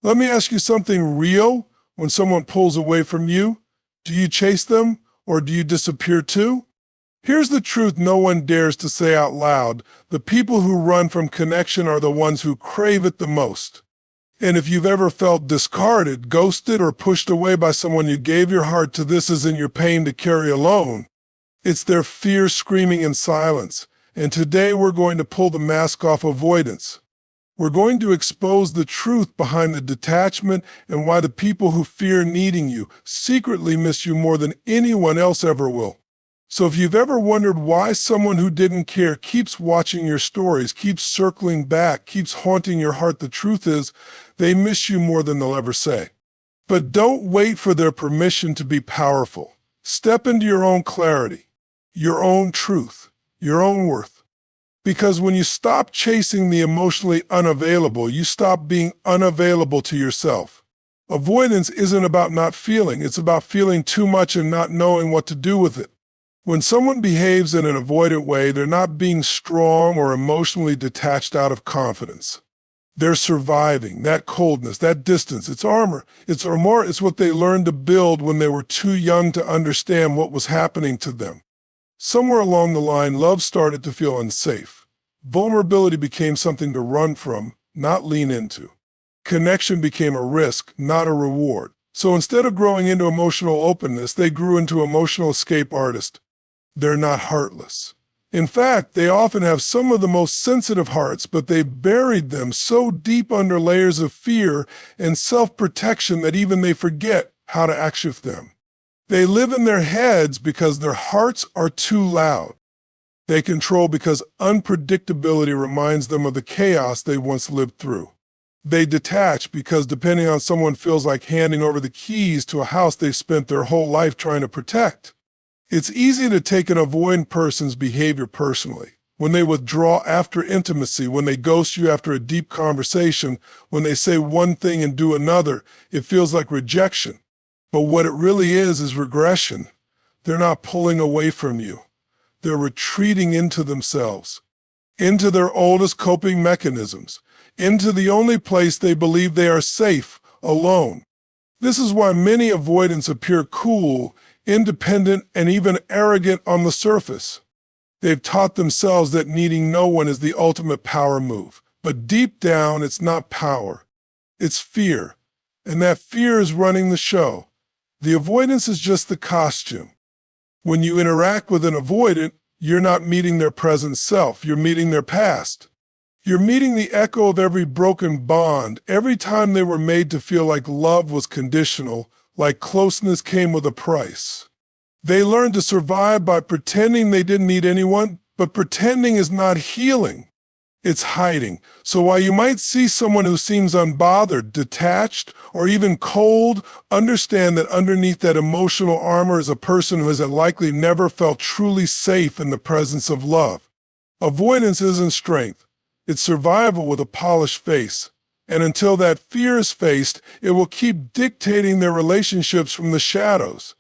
Let me ask you something real. When someone pulls away from you, do you chase them or do you disappear too? Here's the truth no one dares to say out loud. The people who run from connection are the ones who crave it the most. And if you've ever felt discarded, ghosted, or pushed away by someone you gave your heart to, this isn't your pain to carry alone. It's their fear screaming in silence. And today we're going to pull the mask off avoidance. We're going to expose the truth behind the detachment and why the people who fear needing you secretly miss you more than anyone else ever will. So if you've ever wondered why someone who didn't care keeps watching your stories, keeps circling back, keeps haunting your heart, the truth is they miss you more than they'll ever say. But don't wait for their permission to be powerful. Step into your own clarity, your own truth, your own worth. Because when you stop chasing the emotionally unavailable, you stop being unavailable to yourself. Avoidance isn't about not feeling, it's about feeling too much and not knowing what to do with it. When someone behaves in an avoidant way, they're not being strong or emotionally detached out of confidence. They're surviving that coldness, that distance. It's armor. It's what they learned to build when they were too young to understand what was happening to them. Somewhere along the line, love started to feel unsafe. Vulnerability became something to run from, not lean into. Connection became a risk, not a reward. So instead of growing into emotional openness, they grew into emotional escape artists. They're not heartless. In fact, they often have some of the most sensitive hearts, but they've buried them so deep under layers of fear and self-protection that even they forget how to action them. They live in their heads because their hearts are too loud. They control because unpredictability reminds them of the chaos they once lived through. They detach because depending on someone feels like handing over the keys to a house they've spent their whole life trying to protect. It's easy to take an avoidant person's behavior personally. When they withdraw after intimacy, when they ghost you after a deep conversation, when they say one thing and do another, it feels like rejection. But what it really is regression. They're not pulling away from you. They're retreating into themselves, into their oldest coping mechanisms, into the only place they believe they are safe, alone. This is why many avoidants appear cool, independent, and even arrogant on the surface. They've taught themselves that needing no one is the ultimate power move. But deep down, it's not power. It's fear. And that fear is running the show. The avoidance is just the costume. When you interact with an avoidant, you're not meeting their present self. You're meeting their past. You're meeting the echo of every broken bond, every time they were made to feel like love was conditional, like closeness came with a price. They learned to survive by pretending they didn't need anyone, but pretending is not healing. It's hiding. So while you might see someone who seems unbothered, detached, or even cold, understand that underneath that emotional armor is a person who has likely never felt truly safe in the presence of love. Avoidance isn't strength. It's survival with a polished face. And until that fear is faced, it will keep dictating their relationships from the shadows.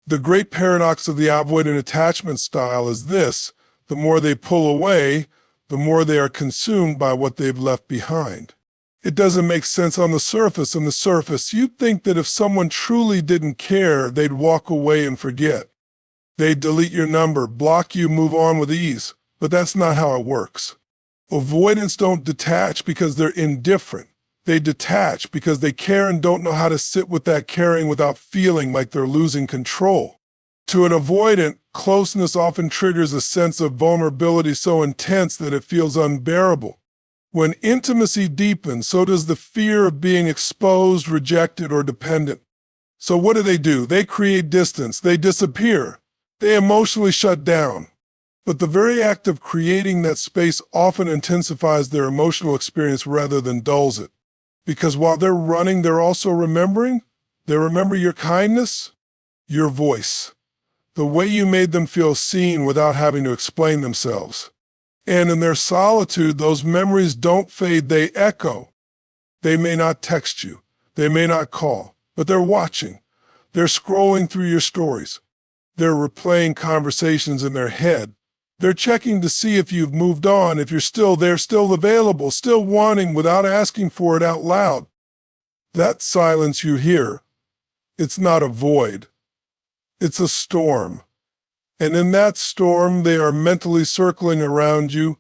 The great paradox of the avoidant attachment style is this: the more they pull away, the more they are consumed by what they've left behind. It doesn't make sense on the surface. On the surface, you'd think that if someone truly didn't care, they'd walk away and forget. They'd delete your number, block you, move on with ease. But that's not how it works. Avoidants don't detach because they're indifferent. They detach because they care and don't know how to sit with that caring without feeling like they're losing control. To an avoidant, closeness often triggers a sense of vulnerability so intense that it feels unbearable. When intimacy deepens, so does the fear of being exposed, rejected, or dependent. So what do? They create distance. They disappear. They emotionally shut down. But the very act of creating that space often intensifies their emotional experience rather than dulls it. Because while they're running, they're also remembering. They remember your kindness, your voice, the way you made them feel seen without having to explain themselves. And in their solitude, those memories don't fade, they echo. They may not text you, they may not call, but they're watching. They're scrolling through your stories. They're replaying conversations in their head. They're checking to see if you've moved on, if you're still there, still available, still wanting without asking for it out loud. That silence you hear, it's not a void. It's a storm. And in that storm, they are mentally circling around you,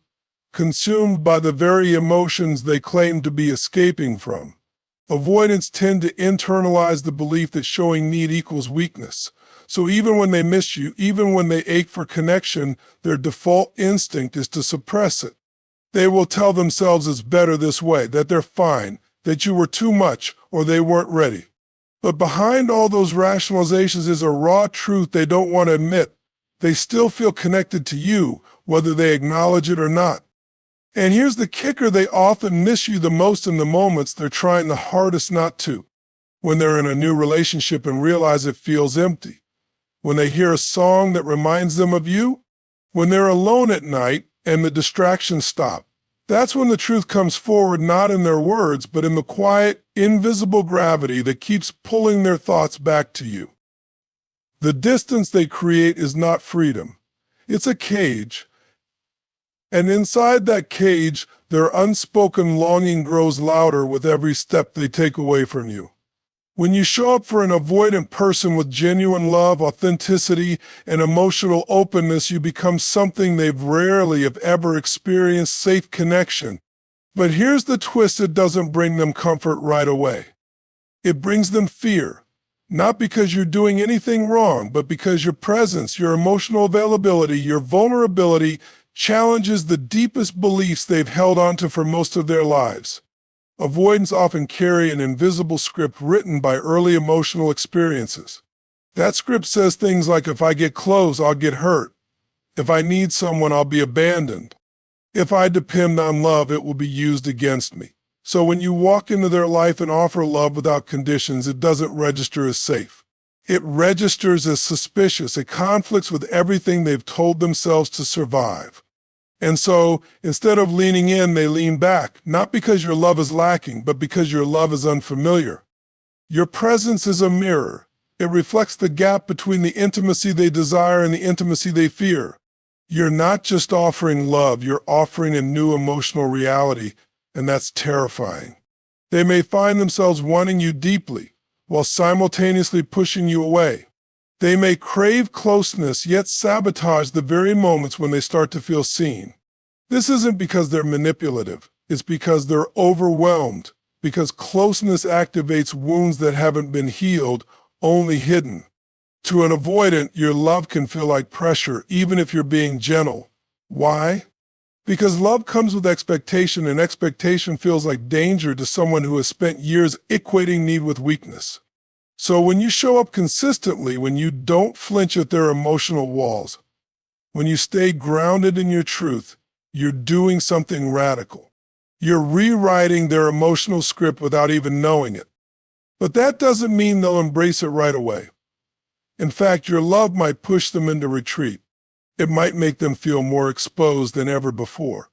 consumed by the very emotions they claim to be escaping from. Avoidants tend to internalize the belief that showing need equals weakness. So even when they miss you, even when they ache for connection, their default instinct is to suppress it. They will tell themselves it's better this way, that they're fine, that you were too much, or they weren't ready. But behind all those rationalizations is a raw truth they don't want to admit. They still feel connected to you, whether they acknowledge it or not. And here's the kicker, they often miss you the most in the moments they're trying the hardest not to. When they're in a new relationship and realize it feels empty. When they hear a song that reminds them of you. When they're alone at night and the distractions stop. That's when the truth comes forward, not in their words, but in the quiet, invisible gravity that keeps pulling their thoughts back to you. The distance they create is not freedom. It's a cage. And inside that cage, their unspoken longing grows louder with every step they take away from you. When you show up for an avoidant person with genuine love, authenticity, and emotional openness, you become something they've rarely, if ever, experienced: safe connection. But here's the twist, it doesn't bring them comfort right away. It brings them fear. Not because you're doing anything wrong, but because your presence, your emotional availability, your vulnerability challenges the deepest beliefs they've held onto for most of their lives. Avoidants often carry an invisible script written by early emotional experiences. That script says things like, if I get close, I'll get hurt. If I need someone, I'll be abandoned. If I depend on love, it will be used against me. So when you walk into their life and offer love without conditions, it doesn't register as safe. It registers as suspicious. It conflicts with everything they've told themselves to survive. And so, instead of leaning in, they lean back, not because your love is lacking, but because your love is unfamiliar. Your presence is a mirror. It reflects the gap between the intimacy they desire and the intimacy they fear. You're not just offering love, you're offering a new emotional reality, and that's terrifying. They may find themselves wanting you deeply, while simultaneously pushing you away. They may crave closeness, yet sabotage the very moments when they start to feel seen. This isn't because they're manipulative. It's because they're overwhelmed, because closeness activates wounds that haven't been healed, only hidden. To an avoidant, your love can feel like pressure, even if you're being gentle. Why? Because love comes with expectation, and expectation feels like danger to someone who has spent years equating need with weakness. So when you show up consistently, when you don't flinch at their emotional walls, when you stay grounded in your truth, you're doing something radical. You're rewriting their emotional script without even knowing it. But that doesn't mean they'll embrace it right away. In fact, your love might push them into retreat. It might make them feel more exposed than ever before.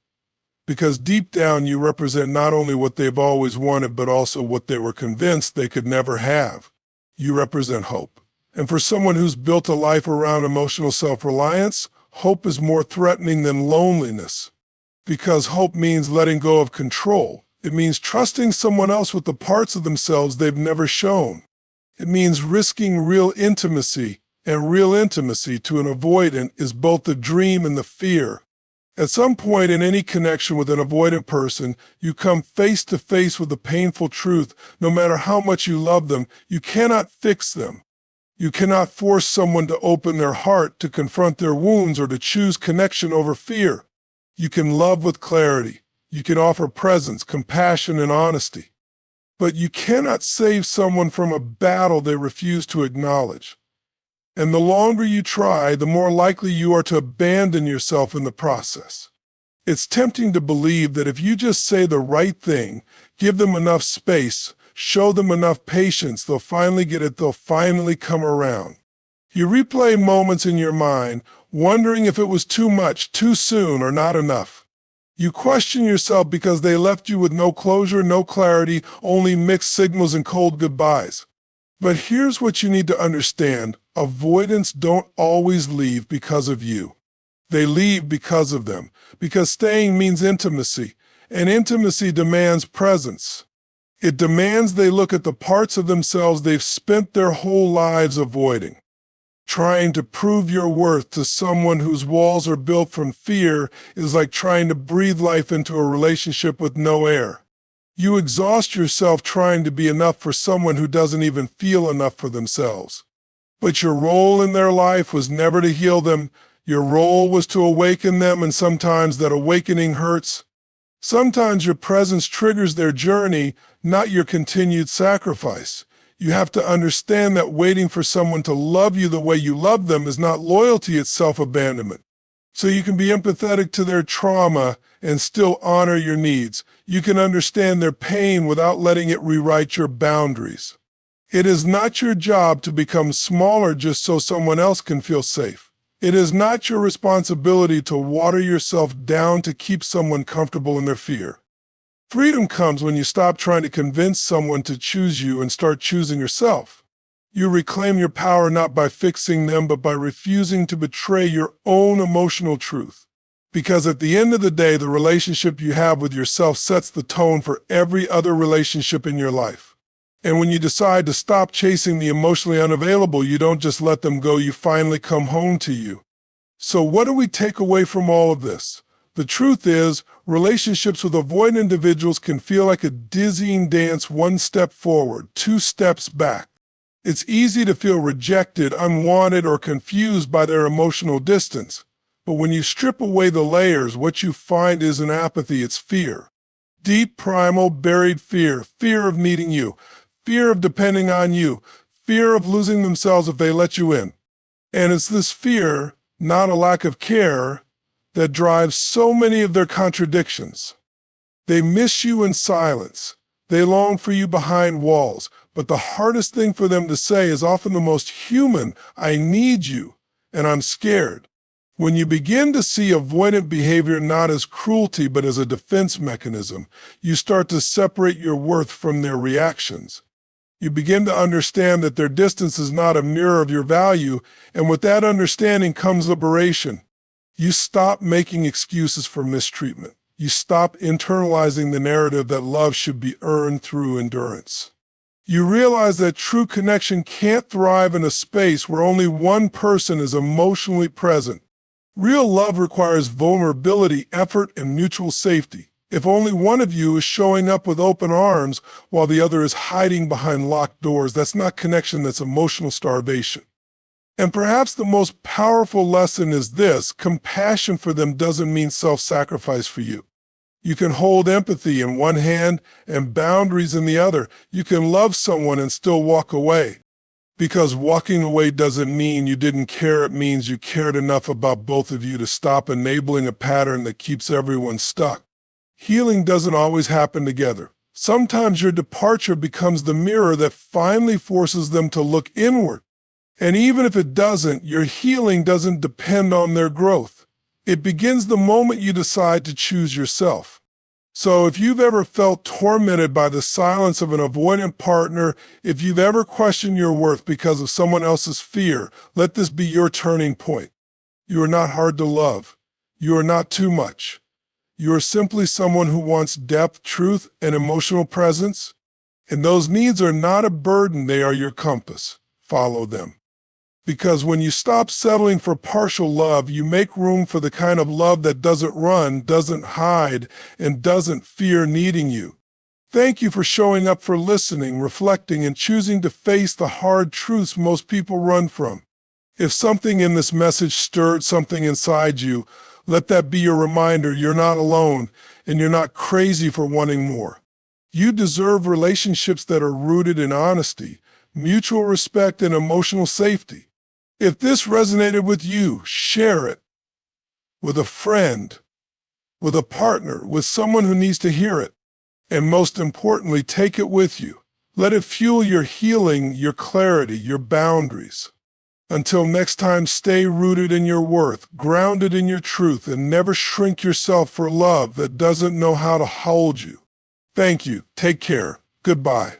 Because deep down, you represent not only what they've always wanted, but also what they were convinced they could never have. You represent hope. And for someone who's built a life around emotional self-reliance, hope is more threatening than loneliness. Because hope means letting go of control. It means trusting someone else with the parts of themselves they've never shown. It means risking real intimacy, and real intimacy to an avoidant is both the dream and the fear. At some point in any connection with an avoidant person, you come face to face with the painful truth. No matter how much you love them, you cannot fix them. You cannot force someone to open their heart, to confront their wounds, or to choose connection over fear. You can love with clarity. You can offer presence, compassion, and honesty. But you cannot save someone from a battle they refuse to acknowledge. And the longer you try, the more likely you are to abandon yourself in the process. It's tempting to believe that if you just say the right thing, give them enough space, show them enough patience, they'll finally get it, they'll finally come around. You replay moments in your mind, wondering if it was too much, too soon, or not enough. You question yourself because they left you with no closure, no clarity, only mixed signals and cold goodbyes. But here's what you need to understand. Avoidants don't always leave because of you. They leave because of them, because staying means intimacy, and intimacy demands presence. It demands they look at the parts of themselves they've spent their whole lives avoiding. Trying to prove your worth to someone whose walls are built from fear is like trying to breathe life into a relationship with no air. You exhaust yourself trying to be enough for someone who doesn't even feel enough for themselves. But your role in their life was never to heal them. Your role was to awaken them, and sometimes that awakening hurts. Sometimes your presence triggers their journey, not your continued sacrifice. You have to understand that waiting for someone to love you the way you love them is not loyalty, it's self-abandonment. So you can be empathetic to their trauma and still honor your needs. You can understand their pain without letting it rewrite your boundaries. It is not your job to become smaller just so someone else can feel safe. It is not your responsibility to water yourself down to keep someone comfortable in their fear. Freedom comes when you stop trying to convince someone to choose you and start choosing yourself. You reclaim your power not by fixing them, but by refusing to betray your own emotional truth. Because at the end of the day, the relationship you have with yourself sets the tone for every other relationship in your life. And when you decide to stop chasing the emotionally unavailable, you don't just let them go, you finally come home to you. So what do we take away from all of this? The truth is, relationships with avoidant individuals can feel like a dizzying dance, one step forward, two steps back. It's easy to feel rejected, unwanted, or confused by their emotional distance. But when you strip away the layers, what you find isn't apathy, it's fear. Deep, primal, buried fear. Fear of needing you. Fear of depending on you. Fear of losing themselves if they let you in. And it's this fear, not a lack of care, that drives so many of their contradictions. They miss you in silence. They long for you behind walls. But the hardest thing for them to say is often the most human. I need you, and I'm scared. When you begin to see avoidant behavior not as cruelty but as a defense mechanism, you start to separate your worth from their reactions. You begin to understand that their distance is not a mirror of your value, and with that understanding comes liberation. You stop making excuses for mistreatment. You stop internalizing the narrative that love should be earned through endurance. You realize that true connection can't thrive in a space where only one person is emotionally present. Real love requires vulnerability, effort, and mutual safety. If only one of you is showing up with open arms while the other is hiding behind locked doors, that's not connection, that's emotional starvation. And perhaps the most powerful lesson is this: compassion for them doesn't mean self-sacrifice for you. You can hold empathy in one hand and boundaries in the other. You can love someone and still walk away. Because walking away doesn't mean you didn't care, it means you cared enough about both of you to stop enabling a pattern that keeps everyone stuck. Healing doesn't always happen together. Sometimes your departure becomes the mirror that finally forces them to look inward. And even if it doesn't, your healing doesn't depend on their growth. It begins the moment you decide to choose yourself. So if you've ever felt tormented by the silence of an avoidant partner, if you've ever questioned your worth because of someone else's fear, let this be your turning point. You are not hard to love. You are not too much. You are simply someone who wants depth, truth, and emotional presence. And those needs are not a burden, they are your compass. Follow them. Because when you stop settling for partial love, you make room for the kind of love that doesn't run, doesn't hide, and doesn't fear needing you. Thank you for showing up, for listening, reflecting, and choosing to face the hard truths most people run from. If something in this message stirred something inside you, let that be your reminder you're not alone, and you're not crazy for wanting more. You deserve relationships that are rooted in honesty, mutual respect, and emotional safety. If this resonated with you, share it with a friend, with a partner, with someone who needs to hear it. And most importantly, take it with you. Let it fuel your healing, your clarity, your boundaries. Until next time, stay rooted in your worth, grounded in your truth, and never shrink yourself for love that doesn't know how to hold you. Thank you. Take care. Goodbye.